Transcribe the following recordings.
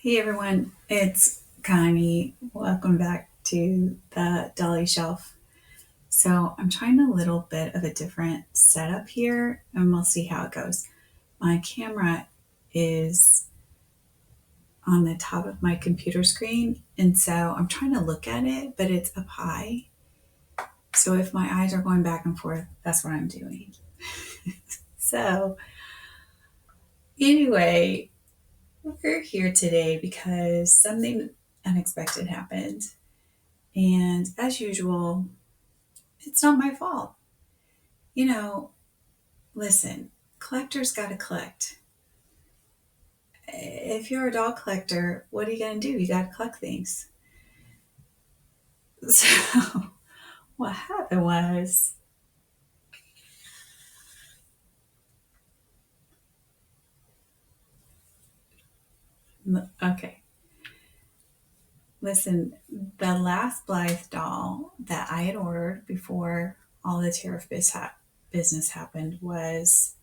Hey everyone, it's Connie. Welcome back to the Dolly Shelf. So, I'm trying a little bit of a different setup here and we'll see how it goes. My camera is on the top of my computer screen, and so I'm trying to look at it, but it's up high. So, if my eyes are going back and forth, that's what I'm doing. So, anyway, we're here today because something unexpected happened. And as usual, it's not my fault. You know, listen, collectors got to collect. If you're a doll collector, what are you going to do? You got to collect things. So, what happened was, okay, listen, the last Blythe doll that I had ordered before all the business happened was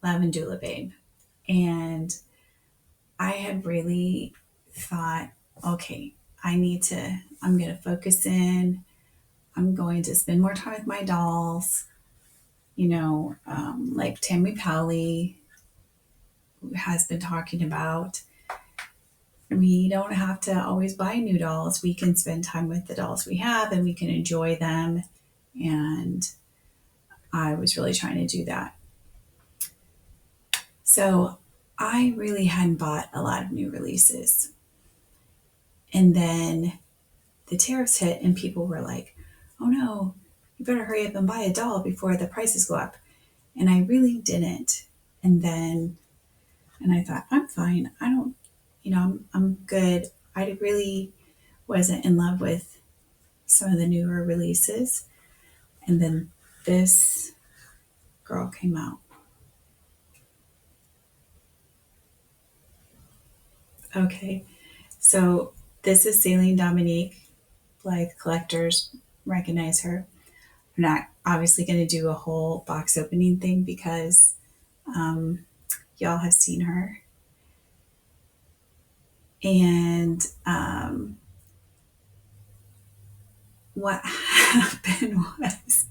Lavandula Babe. And I had really thought, okay, I'm going to focus in. I'm going to spend more time with my dolls, like Tammy Powley has been talking about. We don't have to always buy new dolls. We can spend time with the dolls we have and we can enjoy them. And I was really trying to do that. So I really hadn't bought a lot of new releases. And then the tariffs hit and people were like, oh no, you better hurry up and buy a doll before the prices go up. And I really didn't. And I thought, I'm fine. I don't, I'm good. I really wasn't in love with some of the newer releases. And then this girl came out. Okay. So this is Sailing Dominique. Blythe collectors recognize her. I'm not obviously going to do a whole box opening thing because y'all have seen her. And what happened was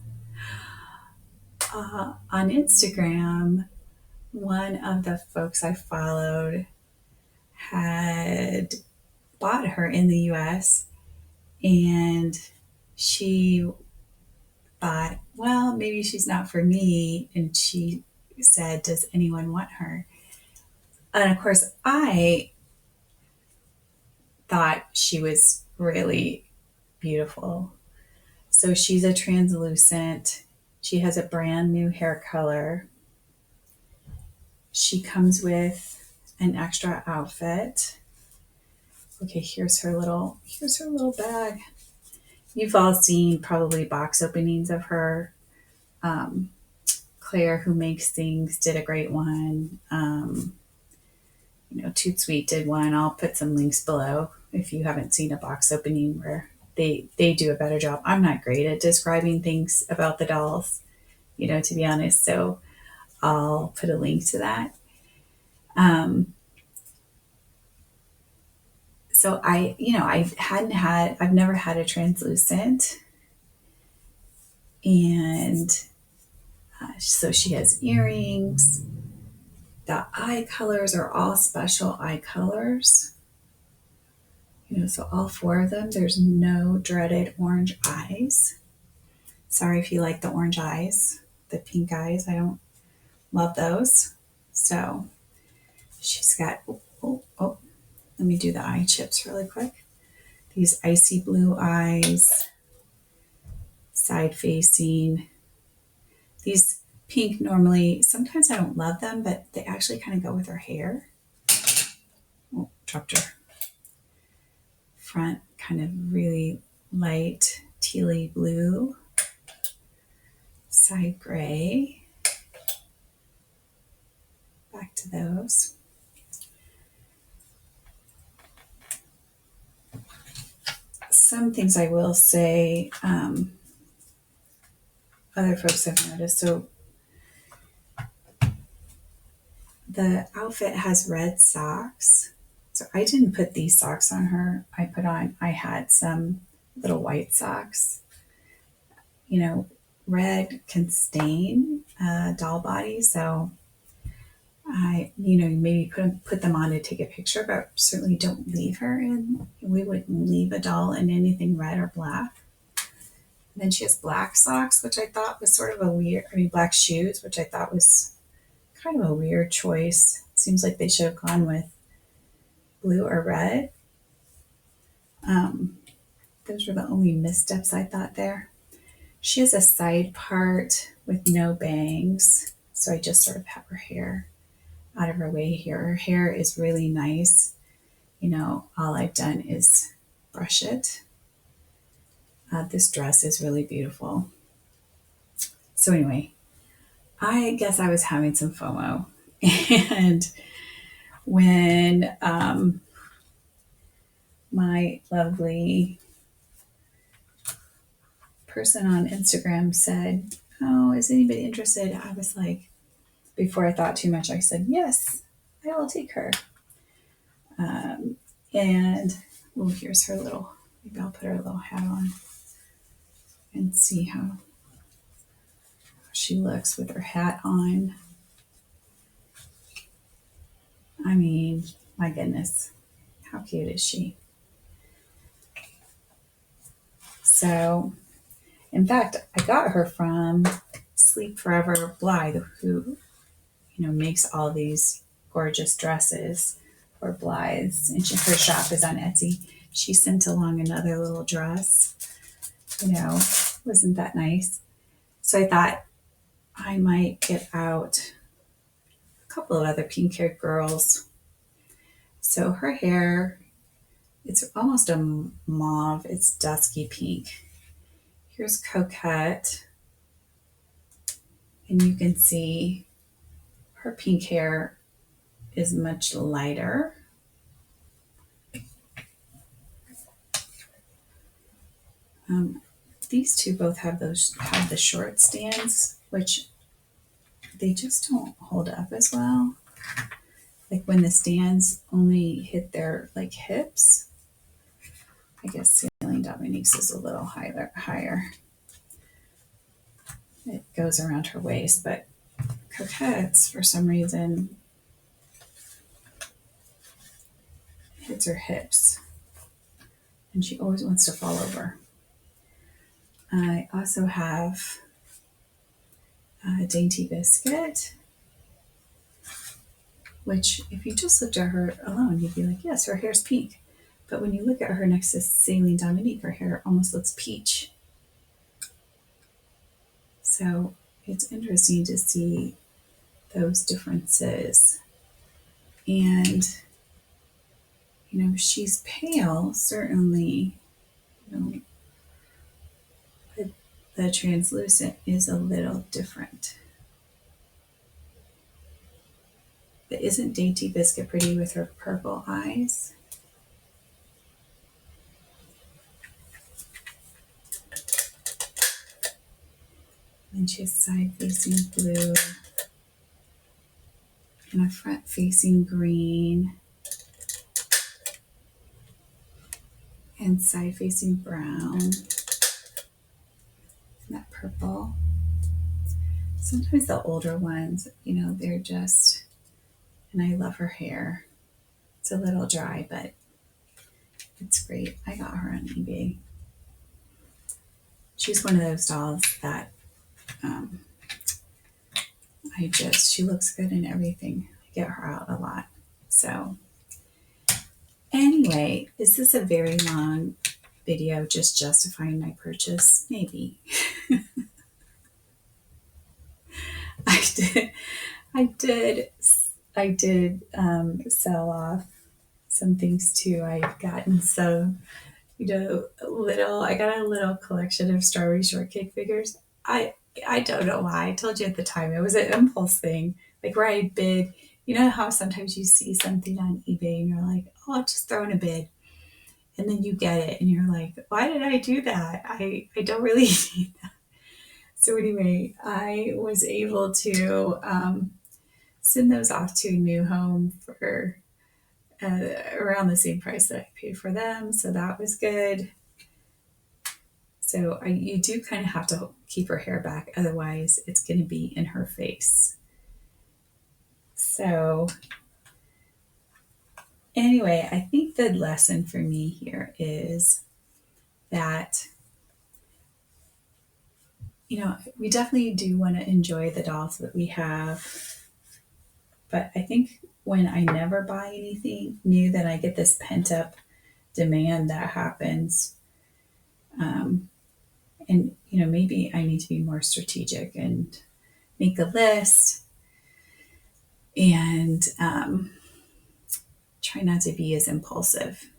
on Instagram, one of the folks I followed had bought her in the US, and she thought, well, maybe she's not for me. And she said, does anyone want her? And of course, I thought she was really beautiful. So she's a translucent. She has a brand new hair color. She comes with an extra outfit. Okay, here's her little bag. You've all seen probably box openings of her. Um, Claire, who makes things, did a great one. Toot Sweet did one. I'll put some links below if you haven't seen a box opening where they do a better job. I'm not great at describing things about the dolls, to be honest. So I'll put a link to that. Um, so I've never had a translucent, and so she has earrings. The eye colors are all special eye colors. So all four of them, there's no dreaded orange eyes. Sorry if you like the orange eyes, the pink eyes. I don't love those. So she's got, let me do the eye chips really quick. These icy blue eyes, side facing. These pink normally, sometimes I don't love them, but they actually kind of go with her hair. Oh, dropped her. Front kind of really light tealy blue. Side gray. Back to those. Some things I will say, other folks have noticed. So the outfit has red socks. So I didn't put these socks on her. I had some little white socks. You know, red can stain doll body. So maybe put them on to take a picture, but certainly don't leave her in. We wouldn't leave a doll in anything red or black. And then she has black socks, which I thought was sort of a weird, black shoes, which I thought was kind of a weird choice. Seems like they should have gone with blue or red. Those were the only missteps I thought there. She has a side part with no bangs, so I just sort of have her hair out of her way here. Her hair is really nice. All I've done is brush it. This dress is really beautiful. So anyway, I guess I was having some FOMO. And when my lovely person on Instagram said, "Oh, is anybody interested?" I was like, before I thought too much, I said, "Yes, I will take her." And here's her little, maybe I'll put her little hat on and see how she looks with her hat on. I mean, my goodness, how cute is she? So, in fact, I got her from Sleep Forever Blythe, who, makes all these gorgeous dresses for Blythes. And her shop is on Etsy. She sent along another little dress. Wasn't that nice? So I thought I might get out a couple of other pink-haired girls. So her hair, it's almost a mauve. It's dusky pink. Here's Coquette. And you can see her pink hair is much lighter. These two both have the short stands, which they just don't hold up as well. Like when the stands only hit their hips. I guess Sailing Dominque's is a little higher. It goes around her waist, but Coquette's, for some reason, hits her hips. And she always wants to fall over. I also have a Dainty Biscuit, which if you just looked at her alone, you'd be like, yes, her hair's pink. But when you look at her next to Sailing Dominque, her hair almost looks peach. So it's interesting to see those differences. And, she's pale, certainly. The translucent is a little different. But isn't Dainty Biscuit pretty with her purple eyes? And she has side-facing blue and a front-facing green and side-facing brown and that purple. Sometimes the older ones, they're just, and I love her hair. It's a little dry, but it's great. I got her on eBay. She's one of those dolls that she looks good in everything. I get her out a lot. So anyway, is this a very long video just justifying my purchase? Maybe. I did sell off some things too. I've gotten some, I got a little collection of Strawberry Shortcake figures. I don't know why. I told you at the time, it was an impulse thing, like where I bid. You know how sometimes you see something on eBay and you're like, oh, I'll just throw in a bid. And then you get it and you're like, why did I do that? I don't really need that. So anyway, I was able to send those off to a new home for around the same price that I paid for them. So that was good. So you do kind of have to keep her hair back. Otherwise, it's going to be in her face. So anyway, I think the lesson for me here is that, we definitely do want to enjoy the dolls that we have. But I think when I never buy anything new, then I get this pent up demand that happens. And, maybe I need to be more strategic and make a list and try not to be as impulsive.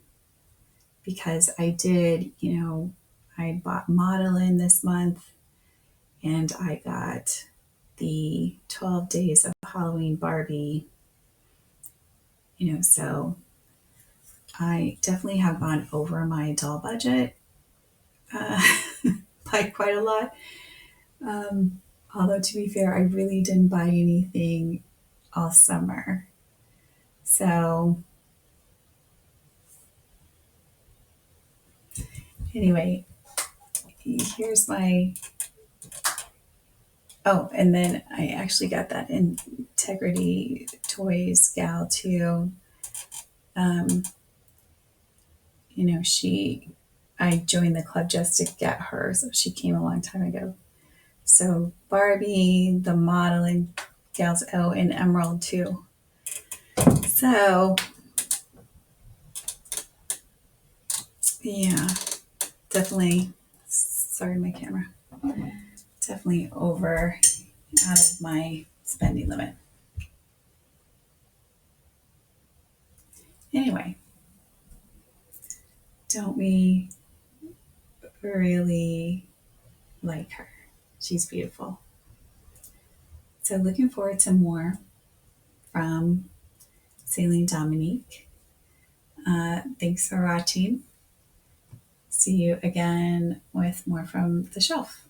Because I did, I bought Modelin this month and I got the 12 Days of Halloween Barbie, so I definitely have gone over my doll budget uh, by quite a lot. Although, to be fair, I really didn't buy anything all summer. So, anyway, here's my. Oh, and then I actually got that Integrity Toys gal too. Um, I joined the club just to get her, so she came a long time ago. So Barbie, the modeling gals, oh, and Emerald too. So yeah, definitely. Sorry, my camera. Definitely over out of my spending limit. Anyway, don't we really like her? She's beautiful. So looking forward to more from Sailing Dominque. Thanks for watching. See you again with more from the shelf.